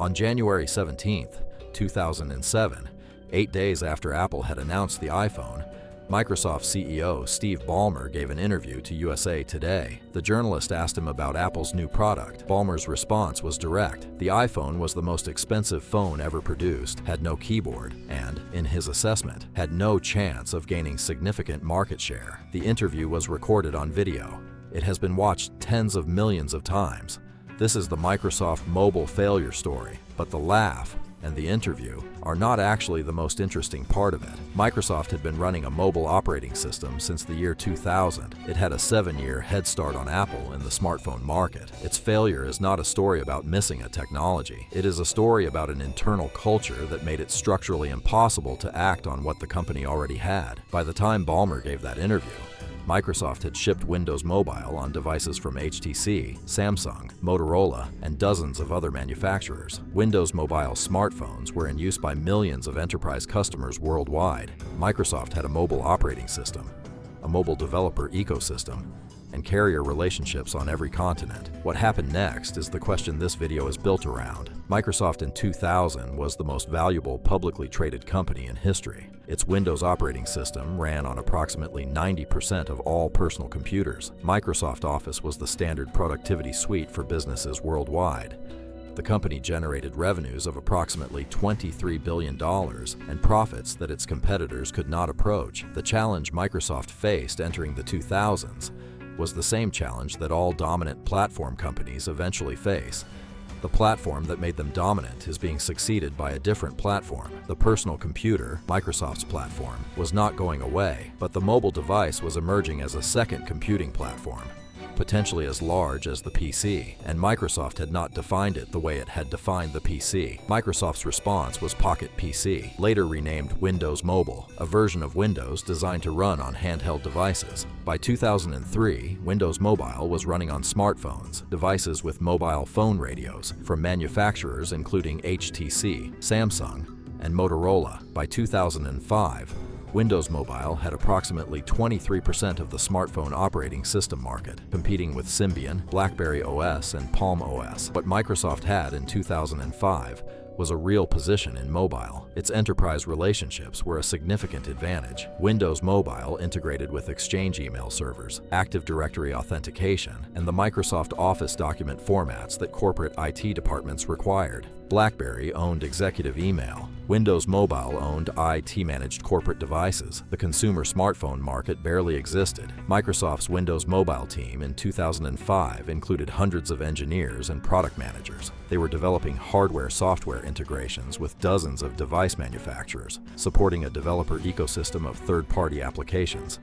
On January 17, 2007, 8 days after Apple had announced the iPhone, Microsoft CEO Steve Ballmer gave an interview to USA Today. The journalist asked him about Apple's new product. Ballmer's response was direct. The iPhone was the most expensive phone ever produced, had no keyboard, and, in his assessment, had no chance of gaining significant market share. The interview was recorded on video. It has been watched tens of millions of times. This is the Microsoft mobile failure story, but the laugh and the interview are not actually the most interesting part of it. Microsoft had been running a mobile operating system since the year 2000. It had a 7-year head start on Apple in the smartphone market. Its failure is not a story about missing a technology. It is a story about an internal culture that made it structurally impossible to act on what the company already had. By the time Ballmer gave that interview, Microsoft had shipped Windows Mobile on devices from HTC, Samsung, Motorola, and dozens of other manufacturers. Windows Mobile smartphones were in use by millions of enterprise customers worldwide. Microsoft had a mobile operating system, a mobile developer ecosystem, and carrier relationships on every continent. What happened next is the question this video is built around. Microsoft in 2000 was the most valuable publicly traded company in history. Its Windows operating system ran on approximately 90% of all personal computers. Microsoft Office was the standard productivity suite for businesses worldwide. The company generated revenues of approximately $23 billion and profits that its competitors could not approach. The challenge Microsoft faced entering the 2000s was the same challenge that all dominant platform companies eventually face. The platform that made them dominant is being succeeded by a different platform. The personal computer, Microsoft's platform, was not going away, but the mobile device was emerging as a second computing platform, potentially as large as the PC, and Microsoft had not defined it the way it had defined the PC. Microsoft's response was Pocket PC, later renamed Windows Mobile, a version of Windows designed to run on handheld devices. By 2003, Windows Mobile was running on smartphones, devices with mobile phone radios, from manufacturers including HTC, Samsung, and Motorola. By 2005, Windows Mobile had approximately 23% of the smartphone operating system market, competing with Symbian, BlackBerry OS, and Palm OS. What Microsoft had in 2005 was a real position in mobile. Its enterprise relationships were a significant advantage. Windows Mobile integrated with Exchange email servers, Active Directory authentication, and the Microsoft Office document formats that corporate IT departments required. BlackBerry owned executive email. Windows Mobile owned IT-managed corporate devices. The consumer smartphone market barely existed. Microsoft's Windows Mobile team in 2005 included hundreds of engineers and product managers. They were developing hardware-software integrations with dozens of device manufacturers, supporting a developer ecosystem of third-party applications,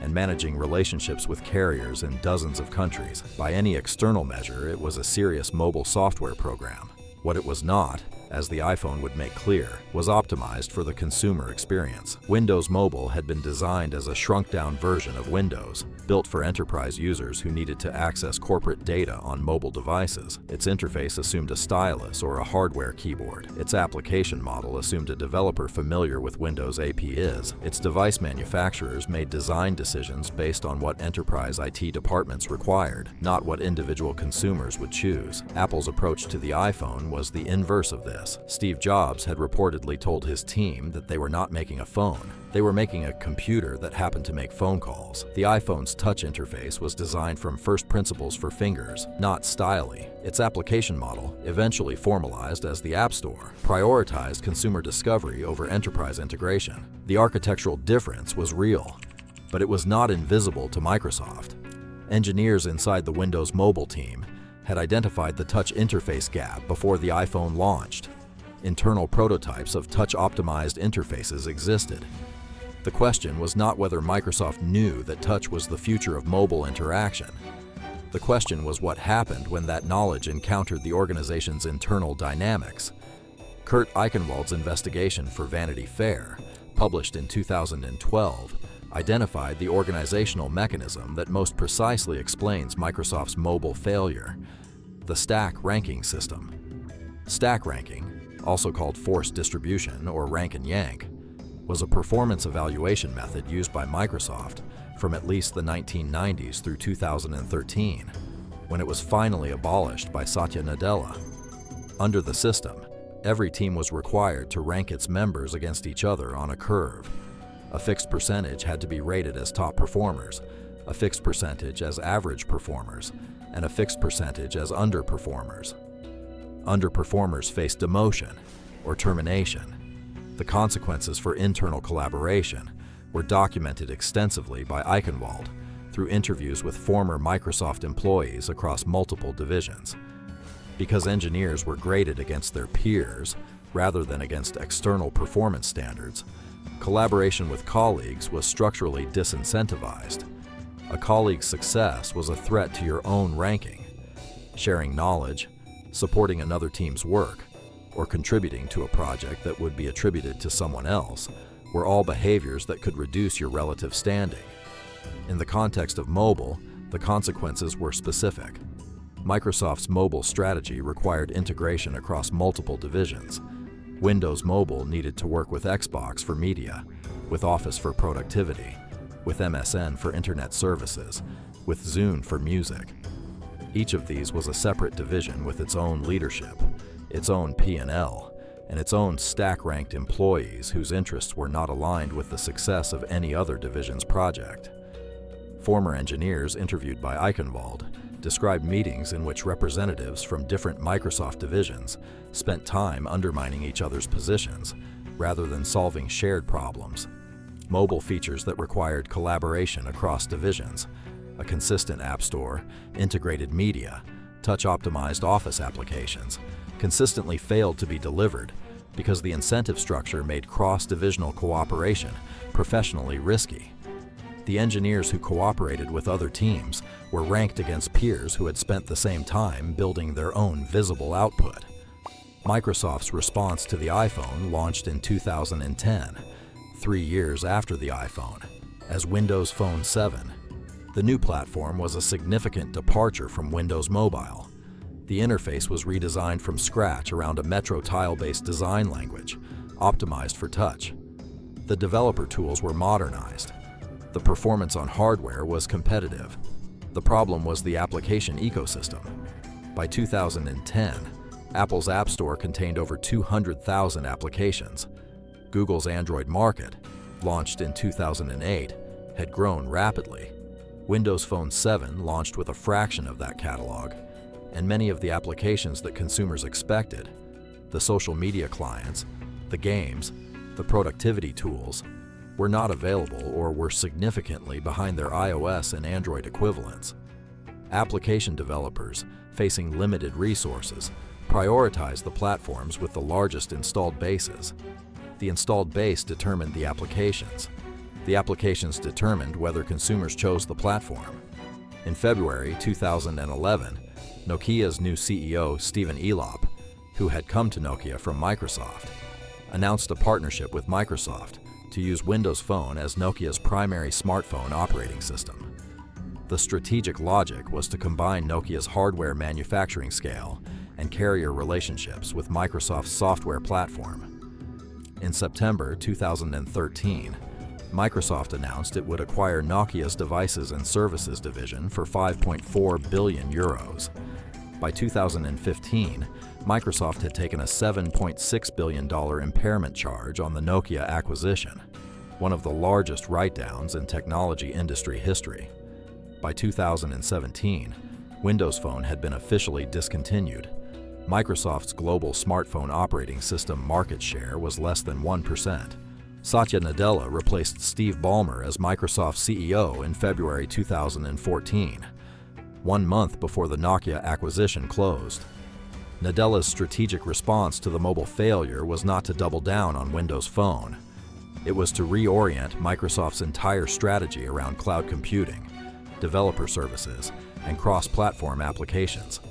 and managing relationships with carriers in dozens of countries. By any external measure, it was a serious mobile software program. What it was not, as the iPhone would make clear, was optimized for the consumer experience. Windows Mobile had been designed as a shrunk-down version of Windows, built for enterprise users who needed to access corporate data on mobile devices. Its interface assumed a stylus or a hardware keyboard. Its application model assumed a developer familiar with Windows APIs. Its device manufacturers made design decisions based on what enterprise IT departments required, not what individual consumers would choose. Apple's approach to the iPhone was the inverse of this. Steve Jobs had reportedly told his team that they were not making a phone. They were making a computer that happened to make phone calls. The iPhone's touch interface was designed from first principles for fingers, not styly. Its application model, eventually formalized as the App Store, prioritized consumer discovery over enterprise integration. The architectural difference was real, but it was not invisible to Microsoft. Engineers inside the Windows Mobile team had identified the touch interface gap before the iPhone launched. Internal prototypes of touch-optimized interfaces existed. The question was not whether Microsoft knew that touch was the future of mobile interaction. The question was what happened when that knowledge encountered the organization's internal dynamics. Kurt Eichenwald's investigation for Vanity Fair, published in 2012, identified the organizational mechanism that most precisely explains Microsoft's mobile failure: the stack ranking system. Stack ranking, also called forced distribution or rank and yank, was a performance evaluation method used by Microsoft from at least the 1990s through 2013, when it was finally abolished by Satya Nadella. Under the system, every team was required to rank its members against each other on a curve. A fixed percentage had to be rated as top performers, a fixed percentage as average performers, and a fixed percentage as underperformers. Underperformers faced demotion or termination. The consequences for internal collaboration were documented extensively by Eichenwald through interviews with former Microsoft employees across multiple divisions. Because engineers were graded against their peers rather than against external performance standards, collaboration with colleagues was structurally disincentivized. A colleague's success was a threat to your own ranking. Sharing knowledge, supporting another team's work, or contributing to a project that would be attributed to someone else were all behaviors that could reduce your relative standing. In the context of mobile, the consequences were specific. Microsoft's mobile strategy required integration across multiple divisions. Windows Mobile needed to work with Xbox for media, with Office for productivity, with MSN for internet services, with Zune for music. Each of these was a separate division with its own leadership, its own P&L, and its own stack-ranked employees whose interests were not aligned with the success of any other division's project. Former engineers interviewed by Eichenwald described meetings in which representatives from different Microsoft divisions spent time undermining each other's positions rather than solving shared problems. Mobile features that required collaboration across divisions, a consistent app store, integrated media, touch-optimized Office applications, consistently failed to be delivered because the incentive structure made cross-divisional cooperation professionally risky. The engineers who cooperated with other teams were ranked against peers who had spent the same time building their own visible output. Microsoft's response to the iPhone launched in 2010, 3 years after the iPhone, as Windows Phone 7. The new platform was a significant departure from Windows Mobile. The interface was redesigned from scratch around a Metro tile-based design language, optimized for touch. The developer tools were modernized. The performance on hardware was competitive. The problem was the application ecosystem. By 2010, Apple's App Store contained over 200,000 applications. Google's Android market, launched in 2008, had grown rapidly. Windows Phone 7 launched with a fraction of that catalog, and many of the applications that consumers expected, the social media clients, the games, the productivity tools, were not available or were significantly behind their iOS and Android equivalents. Application developers, facing limited resources, prioritized the platforms with the largest installed bases. The installed base determined the applications. The applications determined whether consumers chose the platform. In February 2011, Nokia's new CEO, Steve Ballmer, who had come to Nokia from Microsoft, announced a partnership with Microsoft to use Windows Phone as Nokia's primary smartphone operating system. The strategic logic was to combine Nokia's hardware manufacturing scale and carrier relationships with Microsoft's software platform. In September 2013, Microsoft announced it would acquire Nokia's Devices and Services division for 5.4 billion euros. By 2015, Microsoft had taken a $7.6 billion impairment charge on the Nokia acquisition, one of the largest write-downs in technology industry history. By 2017, Windows Phone had been officially discontinued. Microsoft's global smartphone operating system market share was less than 1%. Satya Nadella replaced Steve Ballmer as Microsoft CEO in February 2014, 1 month before the Nokia acquisition closed. Nadella's strategic response to the mobile failure was not to double down on Windows Phone. It was to reorient Microsoft's entire strategy around cloud computing, developer services, and cross-platform applications.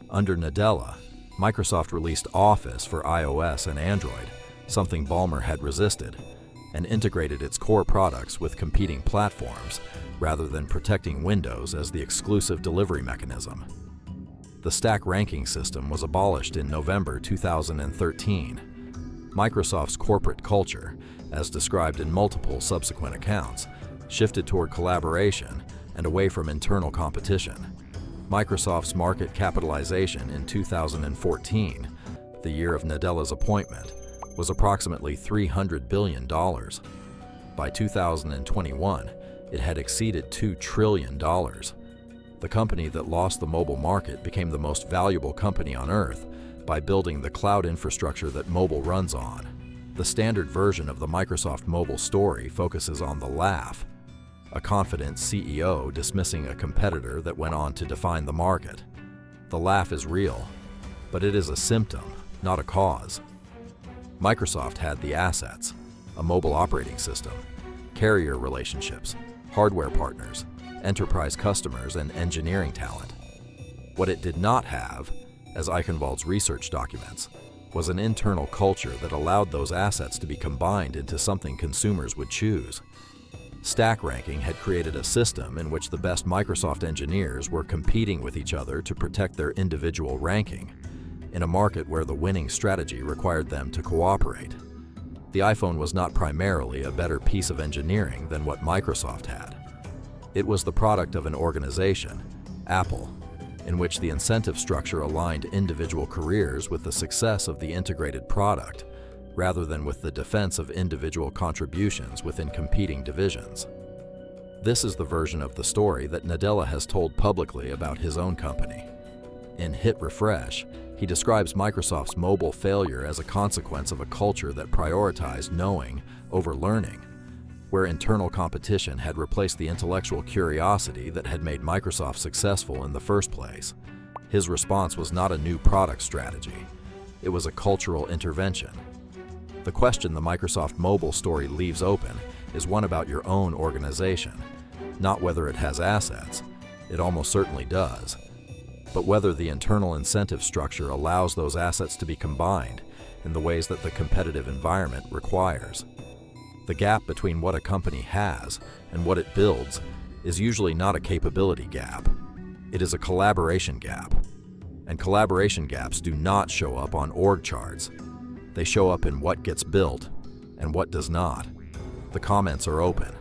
Under Nadella, Microsoft released Office for iOS and Android, something Ballmer had resisted, and integrated its core products with competing platforms rather than protecting Windows as the exclusive delivery mechanism. The stack ranking system was abolished in November 2013. Microsoft's corporate culture, as described in multiple subsequent accounts, shifted toward collaboration and away from internal competition. Microsoft's market capitalization in 2014, the year of Nadella's appointment, was approximately $300 billion. By 2021, it had exceeded $2 trillion. The company that lost the mobile market became the most valuable company on Earth by building the cloud infrastructure that mobile runs on. The standard version of the Microsoft mobile story focuses on the laugh, a confident CEO dismissing a competitor that went on to define the market. The laugh is real, but it is a symptom, not a cause. Microsoft had the assets, a mobile operating system, carrier relationships, hardware partners, enterprise customers, and engineering talent. What it did not have, as Eichenwald's research documents, was an internal culture that allowed those assets to be combined into something consumers would choose. Stack ranking had created a system in which the best Microsoft engineers were competing with each other to protect their individual ranking, in a market where the winning strategy required them to cooperate. The iPhone was not primarily a better piece of engineering than what Microsoft had. It was the product of an organization, Apple, in which the incentive structure aligned individual careers with the success of the integrated product, rather than with the defense of individual contributions within competing divisions. This is the version of the story that Nadella has told publicly about his own company. In Hit Refresh, he describes Microsoft's mobile failure as a consequence of a culture that prioritized knowing over learning, where internal competition had replaced the intellectual curiosity that had made Microsoft successful in the first place. His response was not a new product strategy. It was a cultural intervention. The question the Microsoft mobile story leaves open is one about your own organization, not whether it has assets. It almost certainly does. But whether the internal incentive structure allows those assets to be combined in the ways that the competitive environment requires. The gap between what a company has and what it builds is usually not a capability gap. It is a collaboration gap. And collaboration gaps do not show up on org charts. They show up in what gets built and what does not. The comments are open.